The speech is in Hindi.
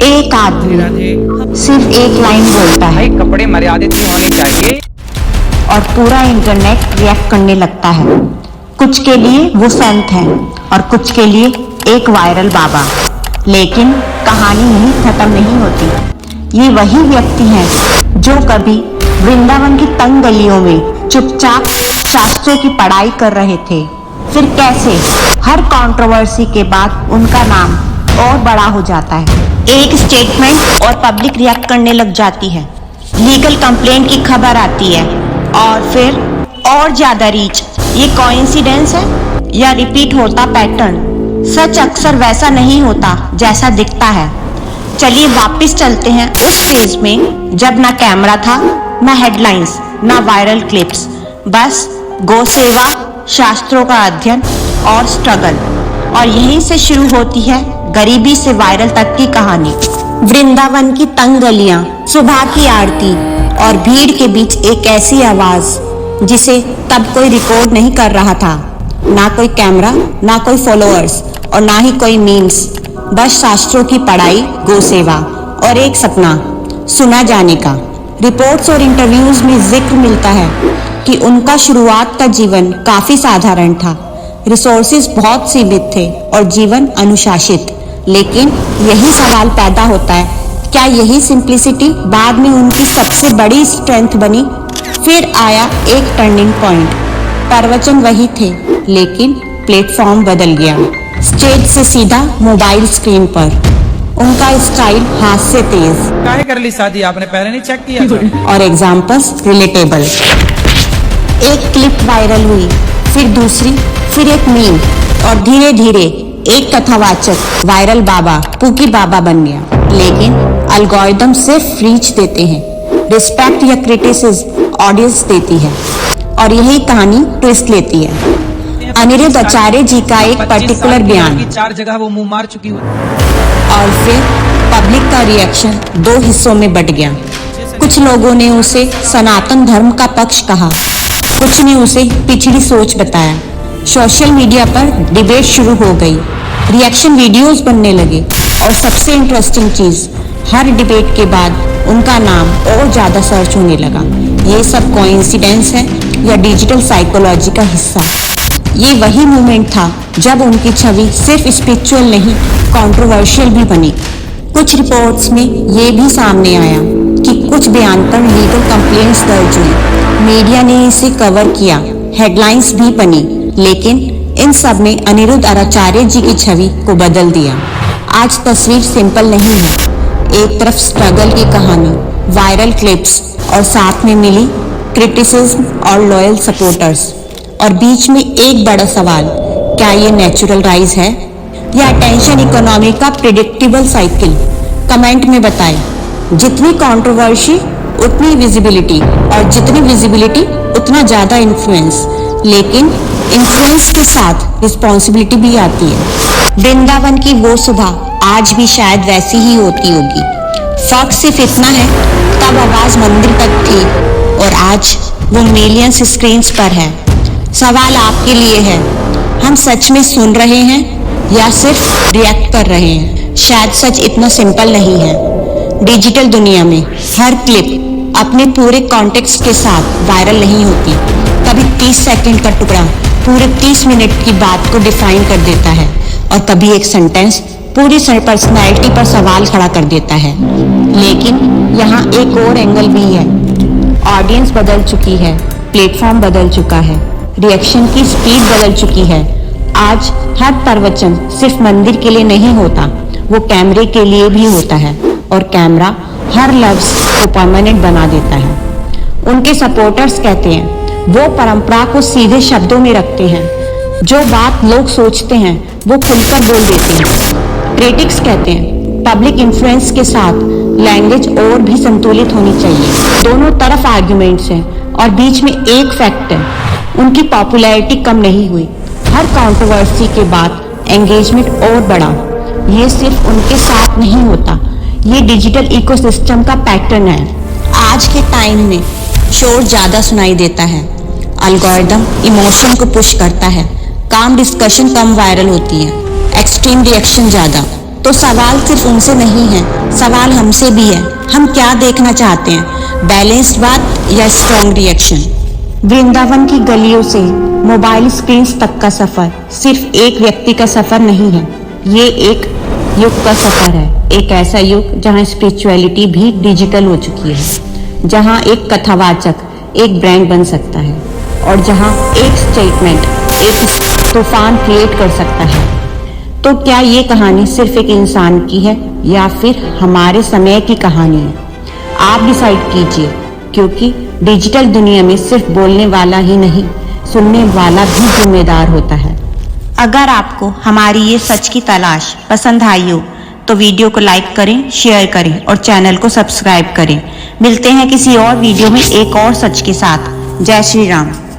एक आदमी सिर्फ एक लाइन बोलता है, भाई कपड़े मर्यादित ही होने चाहिए, और पूरा इंटरनेट रिएक्ट करने लगता है। कुछ के लिए वो संत है और कुछ के लिए एक वायरल बाबा। लेकिन कहानी यही खत्म नहीं होती। ये वही व्यक्ति हैं जो कभी वृंदावन की तंग गलियों में चुपचाप शास्त्रों की पढ़ाई कर रहे थे, फिर कैसे हर कंट्रोवर्सी के बाद उनका नाम और बड़ा हो जाता है। एक स्टेटमेंट और पब्लिक रिएक्ट करने लग जाती है, लीगल कंप्लेंट की खबर आती है और फिर और ज्यादा रीच। ये कोइंसिडेंस है या रिपीट होता पैटर्न? सच अक्सर वैसा नहीं होता जैसा दिखता है। चलिए वापस चलते हैं उस फेज में जब ना कैमरा था, ना हेडलाइंस, ना वायरल क्लिप्स, बस गौ सेवा, शास्त्रों का अध्ययन और स्ट्रगल। और यहीं से शुरू होती है गरीबी से वायरल तक की कहानी। वृंदावन की तंग गलियां, सुबह की आरती और भीड़ के बीच एक ऐसी आवाज जिसे तब कोई रिकॉर्ड नहीं कर रहा था। ना कोई कैमरा, ना कोई फॉलोअर्स और ना ही कोई मीम्स, बस शास्त्रों की पढ़ाई, गौ सेवा और एक सपना, सुना जाने का। रिपोर्ट्स और इंटरव्यूज में जिक्र मिलता है कि उनका शुरुआत का जीवन काफी साधारण था। रिसोर्सेज बहुत सीमित थे और जीवन अनुशासित। लेकिन यही सवाल पैदा होता है, क्या यही सिंप्लिसिटी बाद में उनकी सबसे बड़ी स्ट्रेंथ बनी? फिर आया एक टर्निंग पॉइंट। प्रवचन वही थे लेकिन प्लेटफॉर्म बदल गया। स्टेज से सीधा मोबाइल स्क्रीन पर। उनका स्टाइल हास्य तेज। काहे कर ली शादी आपने, पहले नहीं चेक किया था? और एग्जाम्पल्स रिलेटेबल। एक क्लिप वायरल हुई, फिर दूसरी, फिर एक मीम और धीरे धीरे एक कथावाचक वायरल बाबा, पूकी बाबा बन गया। लेकिन एल्गोरिदम सिर्फ रीच देते हैं, रिस्पेक्ट या क्रिटिसिज्म ऑडियंस देती है। और यही कहानी ट्विस्ट लेती है। अनिरुद्ध आचार्य जी का एक पर्टिकुलर बयान 4 जगह वो मुंह मार चुकी हुई, और फिर पब्लिक का रिएक्शन 2 हिस्सों में बट गया। कुछ लोगों ने उसे सनातन धर्म का पक्ष कहा, कुछ ने उसे पिछड़ी सोच बताया। सोशल मीडिया पर डिबेट शुरू हो गई, रिएक्शन वीडियोस बनने लगे और सबसे इंटरेस्टिंग चीज, हर डिबेट के बाद उनका नाम और ज्यादा सर्च होने लगा। ये सब कोइंसिडेंस है या डिजिटल साइकोलॉजी का हिस्सा? ये वही मोमेंट था जब उनकी छवि सिर्फ स्पिरिचुअल नहीं, कंट्रोवर्शियल भी बनी। कुछ रिपोर्ट्स में ये भी सामने आया कि कुछ बयान पर लीगल कंप्लेंट्स दर्ज हुई। मीडिया ने इसे कवर किया, हेडलाइंस भी बनी, लेकिन इन सब ने अनिरुद्ध आचार्य जी की छवि को बदल दिया। आज तस्वीर सिंपल नहीं है। एक तरफ स्ट्रगल की कहानी, वायरल क्लिप्स और साथ में मिली क्रिटिसिज्म और लॉयल सपोर्टर्स, और बीच में एक बड़ा सवाल, क्या ये नेचुरल राइज है या अटेंशन इकोनॉमी का प्रिडिक्टेबल साइकिल? कमेंट में बताएं। जितनी कंट्रोवर्सी उतनी विजिबिलिटी, और जितनी विजिबिलिटी उतना ज्यादा इन्फ्लुएंस। लेकिन इन्फ्लुएंस के साथ रिस्पॉन्सिबिलिटी भी आती है। वृंदावन की वो सुबह आज भी शायद वैसी ही होती होगी। फर्क सिर्फ इतना है, तब आवाज मंदिर तक थी और आज वो मिलियंस स्क्रीन्स पर है। सवाल आपके लिए है, हम सच में सुन रहे हैं या सिर्फ रिएक्ट कर रहे हैं? शायद सच इतना सिंपल नहीं है। डिजिटल दुनिया में हर क्लिप अपने पूरे कॉन्टेक्स्ट के साथ वायरल नहीं होती। कभी 30 सेकंड का टुकड़ा पूरे 30 मिनट की बात को डिफाइन कर देता है, और कभी एक सेंटेंस पूरी पर्सनैलिटी पर सवाल खड़ा कर देता है। लेकिन यहाँ एक और एंगल भी है। ऑडियंस बदल चुकी है, प्लेटफॉर्म बदल चुका है, रिएक्शन की स्पीड बदल चुकी है। आज हर प्रवचन सिर्फ मंदिर के लिए नहीं होता, वो कैमरे के लिए भी होता है, और कैमरा हर लफ्ज को परमानेंट बना देता है। उनके सपोर्टर्स कहते हैं वो परंपरा को सीधे शब्दों में रखते हैं, जो बात लोग सोचते हैं वो खुलकर बोल देते हैं। क्रिटिक्स कहते हैं पब्लिक इन्फ्लुएंस के साथ लैंग्वेज और भी संतुलित होनी चाहिए। दोनों तरफ आर्ग्यूमेंट्स हैं और बीच में एक फैक्ट है, उनकी पॉपुलैरिटी कम नहीं हुई। हर कंट्रोवर्सी के बाद एंगेजमेंट और बढ़ा। ये सिर्फ उनके साथ नहीं होता, ये डिजिटल इकोसिस्टम का पैटर्न है। आज के टाइम में शोर ज्यादा सुनाई देता है, एल्गोरिदम इमोशन को पुश करता है, काम डिस्कशन कम वायरल होती है, एक्सट्रीम रिएक्शन ज्यादा। तो सवाल सिर्फ उनसे नहीं है, सवाल हमसे भी है। हम क्या देखना चाहते हैं, बैलेंस्ड बात या स्ट्रॉन्ग रिएक्शन। वृंदावन की गलियों से मोबाइल स्क्रीन तक का सफर सिर्फ एक व्यक्ति का सफर नहीं है, ये एक युग का सफर है। एक ऐसा युग जहां स्पिरिचुअलिटी भी डिजिटल हो चुकी है, जहां एक कथावाचक एक ब्रांड बन सकता है और जहां एक स्टेटमेंट एक तूफान क्रिएट कर सकता है। तो क्या ये कहानी सिर्फ एक इंसान की है या फिर हमारे समय की कहानी है? आप डिसाइड कीजिए, क्योंकि डिजिटल दुनिया में सिर्फ बोलने वाला ही नहीं, सुनने वाला भी जिम्मेदार होता है। अगर आपको हमारी ये सच की तलाश पसंद आई हो तो वीडियो को लाइक करें, शेयर करें और चैनल को सब्सक्राइब करें। मिलते हैं किसी और वीडियो में एक और सच के साथ। जय श्री राम।